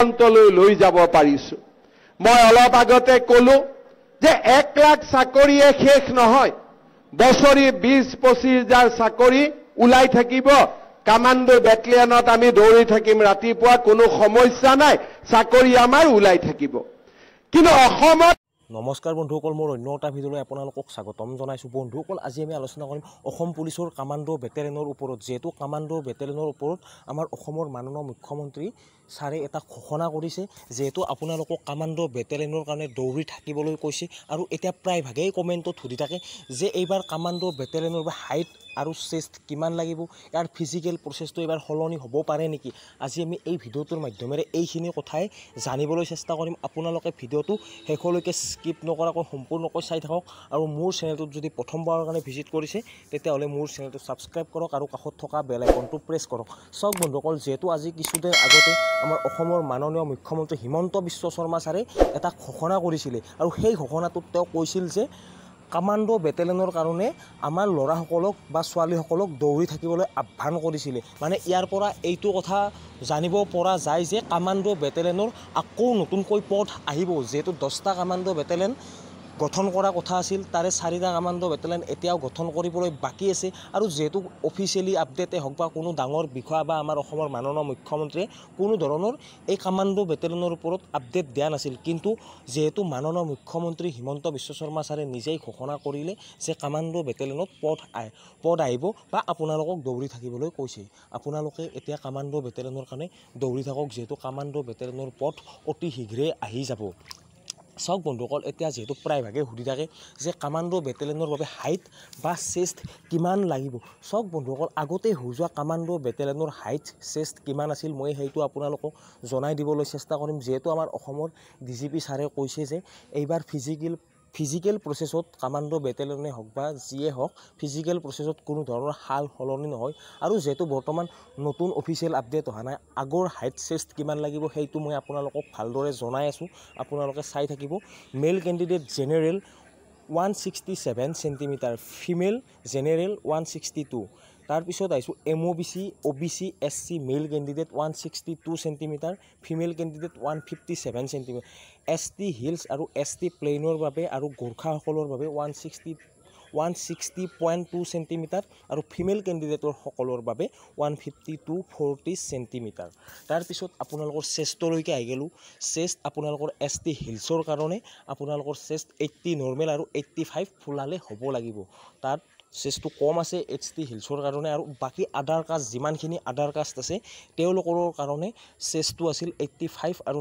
অন্তলৈ লৈ যাব পাৰিছো। মই অলপ আগতে ক'লো যে 1 লাখ চাকৰিয়ে শেষ নহয়, বছৰি 20-25 হাজাৰ চাকৰি ওলাই থাকিব। কামাণ্ডো বেটেলিয়নত আমি দৌৰি থাকিম ৰাতিপুৱা, কোনো সমস্যা নাই, চাকৰি আমাৰ ওলাই থাকিব। কিন্তু অসমত নমস্কাৰ বন্ধুসকল, মোৰ অন্য এটা ভিডিঅ'লৈ আপোনালোকক স্বাগতম জনাইছোঁ। বন্ধুসকল, আজি আমি আলোচনা কৰিম অসম পুলিচৰ কামাণ্ডো বেটেলিয়নৰ ওপৰত। যিহেতু কামাণ্ডো বেটেলিয়নৰ ওপৰত আমাৰ অসমৰ মাননীয় মুখ্যমন্ত্ৰী ছাৰে এটা ঘোষণা কৰিছে, যিহেতু আপোনালোকক কামাণ্ডো বেটেলিয়নৰ কাৰণে দৌৰি থাকিবলৈ কৈছে। আৰু এতিয়া প্ৰায়ভাগেই কমেণ্টত সুধি থাকে যে এইবাৰ কামাণ্ডো বেটেলিয়নৰ হাইট আৰু চেষ্ট কিমান লাগিব, ইয়াৰ ফিজিকেল প্ৰচেছটো এইবাৰ সলনি হ'ব পাৰে নেকি। আজি আমি এই ভিডিঅ'টোৰ মাধ্যমেৰে এইখিনি কথাই জানিবলৈ চেষ্টা কৰিম। আপোনালোকে ভিডিঅ'টো শেষলৈকে স্কিপ নকৰাকৈ সম্পূৰ্ণকৈ চাই থাকক। আৰু মোৰ চেনেলটোত যদি প্ৰথমবাৰৰ কাৰণে ভিজিট কৰিছে তেতিয়াহ'লে মোৰ চেনেলটো ছাবস্ক্ৰাইব কৰক আৰু কাষত থকা বেল আইকনটো প্ৰেছ কৰক। চাওক বন্ধুসকল, যিহেতু আজি কিছুদিন আগতে আমাৰ অসমৰ মাননীয় মুখ্যমন্ত্ৰী হিমন্ত বিশ্ব শৰ্মা ছাৰে এটা ঘোষণা কৰিছিলে, আৰু সেই ঘোষণাটোত তেওঁ কৈছিল যে কামাণ্ডো বেটেলিয়নৰ কাৰণে আমাৰ ল'ৰাসকলক বা ছোৱালীসকলক দৌৰি থাকিবলৈ আহ্বান কৰিছিলে। মানে ইয়াৰ পৰা এইটো কথা জানিব পৰা যায় যে কামাণ্ডো বেটেলিয়নৰ আকৌ নতুনকৈ পথ আহিব। যিহেতু 10টা কামাণ্ডো বেটেলিয়ন গঠন কৰা কথা আছিল, তাৰে 4টা কামাণ্ডো বেটেলিয়ন এতিয়াও গঠন কৰিবলৈ বাকী আছে। আৰু যিহেতু অফিচিয়েলি আপডেটেই হওক বা কোনো ডাঙৰ বিষয়া বা আমাৰ অসমৰ মাননীয় মুখ্যমন্ত্ৰীয়ে কোনো ধৰণৰ এই কামাণ্ডো বেটেলিয়নৰ ওপৰত আপডেট দিয়া নাছিল। কিন্তু যিহেতু মাননীয় মুখ্যমন্ত্ৰী হিমন্ত বিশ্ব শৰ্মা ছাৰে নিজেই ঘোষণা কৰিলে যে কামাণ্ডো বেটেলিয়নত পদ আহিব বা আপোনালোকক দৌৰি থাকিবলৈ কৈছে। আপোনালোকে এতিয়া কামাণ্ডো বেটেলিয়নৰ কাৰণে দৌৰি থাকক, যিহেতু কামাণ্ডো বেটেলিয়নৰ পদ অতি শীঘ্ৰেই আহি যাব। চাওক বন্ধুসকল, এতিয়া যিহেতু প্ৰায়ভাগে সুধি থাকে যে কামাণ্ডো বেটেলিয়নৰ বাবে হাইট বা চেষ্ট কিমান লাগিব। চাওক বন্ধুসকল, আগতে হৈ যোৱা কামাণ্ডো বেটেলিয়নৰ হাইট চেষ্ট কিমান আছিল মই সেইটো আপোনালোকক জনাই দিবলৈ চেষ্টা কৰিম। যিহেতু আমাৰ অসমৰ DGP ছাৰে কৈছে যে এইবাৰ ফিজিকেল প্ৰচেছত কামাণ্ডো বেটেলিয়নে হওক বা যিয়ে হওক ফিজিকেল প্ৰচেছত কোনো ধৰণৰ সাল সলনি নহয়। আৰু যিহেতু বৰ্তমান নতুন অফিচিয়েল আপডেট অহা নাই, আগৰ হাইট চেষ্ট কিমান লাগিব সেইটো মই আপোনালোকক ভালদৰে জনাই আছোঁ, আপোনালোকে চাই থাকিব। Male candidate general 167 centimetre, female general 162। তাৰপিছত আহিছোঁ MOBC, OBC, SC male candidate 162 centimetre, female candidate 157 centimetre. ST hills আৰু ST প্লেইনৰ বাবে আৰু গোৰ্খাসকলৰ বাবে 160.2 চেণ্টিমিটাৰ আৰু ফিমেল কেণ্ডিডেটৰ সকলৰ বাবে 152.40 চেণ্টিমিটাৰ। তাৰপিছত আপোনালোকৰ চেষ্টলৈকে আহি গ'লোঁ। চেষ্ট আপোনালোকৰ ST হিলছৰ কাৰণে আপোনালোকৰ চেষ্ট 80 নৰ্মেল আৰু 85 ফুলালে হ'ব লাগিব। তাত চেষ্টটো কম আছে ST হিলছৰ কাৰণে, আৰু বাকী আদাৰ কাষ্ট যিমানখিনি আদাৰ কাষ্ট আছে তেওঁলোকৰ কাৰণে চেষ্টটো আছিল 85 আৰু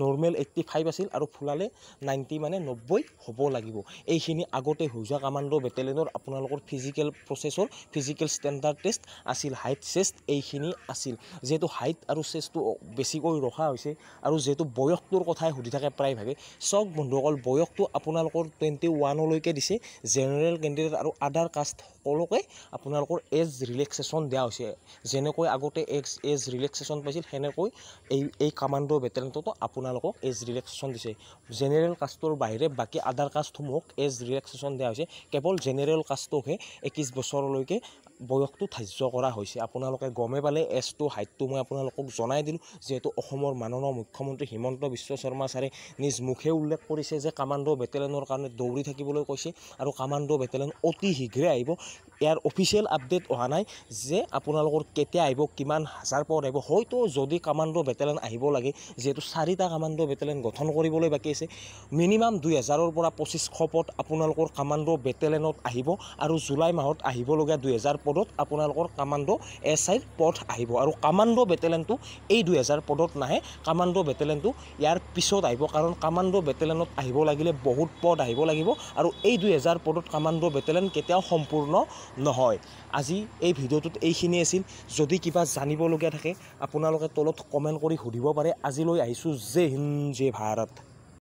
নৰ্মেল 85 আছিল, আৰু ফুলালে 90 মানে 90 হ'ব লাগিব। এইখিনি আগতে হৈ যোৱা কামাণ্ডো বেটেলিয়নৰ আপোনালোকৰ physical processor physical standard test আছিল। হাইট চেষ্ট এইখিনি আছিল। যিহেতু হাইট আৰু চেষ্টটো বেছিকৈ ৰখা হৈছে, আৰু যিহেতু বয়সটোৰ কথাই সুধি থাকে প্ৰায়ভাগে, চাওক বন্ধুসকল, বয়সটো আপোনালোকৰ 21লৈকে দিছে। জেনেৰেল কেণ্ডিডেট আৰু আদাৰ কাষ্ট সকলোকে আপোনালোকৰ এজ ৰিলেক্সেশ্যন দিয়া হৈছে। যেনেকৈ আগতে এজ ৰিলেক্সেশ্যন পাইছিল সেনেকৈ এই কামাণ্ডো বেটেলিয়নতো আপোনালোকক এজ ৰিলেক্সেশ্যন দিছে। জেনেৰেল কাষ্টৰ বাহিৰে বাকী আদাৰ কাষ্টসমূহক এজ ৰিলেক্সেশ্যন দিয়া হৈছে। কেৱল জেনেৰেল কাষ্টকহে 21 বছৰলৈকে বয়সটো ধাৰ্য কৰা হৈছে। আপোনালোকে গমেই পালে এজটো হাইটটো মই আপোনালোকক জনাই দিলোঁ। যিহেতু অসমৰ মাননীয় মুখ্যমন্ত্ৰী হিমন্ত বিশ্ব শৰ্মা ছাৰে নিজ মুখে উল্লেখ কৰিছে যে কামাণ্ডো বেটেলিয়নৰ কাৰণে দৌৰি থাকিবলৈ কৈছে, আৰু কামাণ্ডো বেটেলিয়ন অতি শীঘ্ৰে আহিব। ইয়াৰ অফিচিয়েল আপডেট অহা নাই যে আপোনালোকৰ কেতিয়া আহিব, কিমান হাজাৰ পদ আহিব। হয়তো যদি কামাণ্ডো বেটেলিয়ন আহিব লাগে, যিহেতু 4টা কামাণ্ডো বেটেলিয়ন গঠন কৰিবলৈ বাকী আছে, মিনিমাম 2000ৰ পৰা 2500 পদ আপোনালোকৰ কামাণ্ডো বেটেলিয়নত আহিব। আৰু জুলাই মাহত আহিবলগীয়া 2000 পদত আপোনালোকৰ কামাণ্ডো SIৰ পদ আহিব। আৰু কামাণ্ডো বেটেলিয়নটো এই 2000 পদত নাহে, কামাণ্ডো বেটেলিয়নটো ইয়াৰ পিছত আহিব। কাৰণ কামাণ্ডো বেটেলিয়নত আহিব লাগিলে বহুত পদ আহিব লাগিব, আৰু এই 2000 পদত কামাণ্ডো বেটেলিয়ন কেতিয়াও সম্পূৰ্ণ নহয়। আজি এই ভিডিঅ'টোত এইখিনি আছিল। যদি কিবা জানিবলগীয়া থাকে আপোনালোকে তলত কমেণ্ট কৰি সুধিব পাৰে। আজিলৈ আহিছোঁ। জয় হিন্দ, জয় ভাৰত।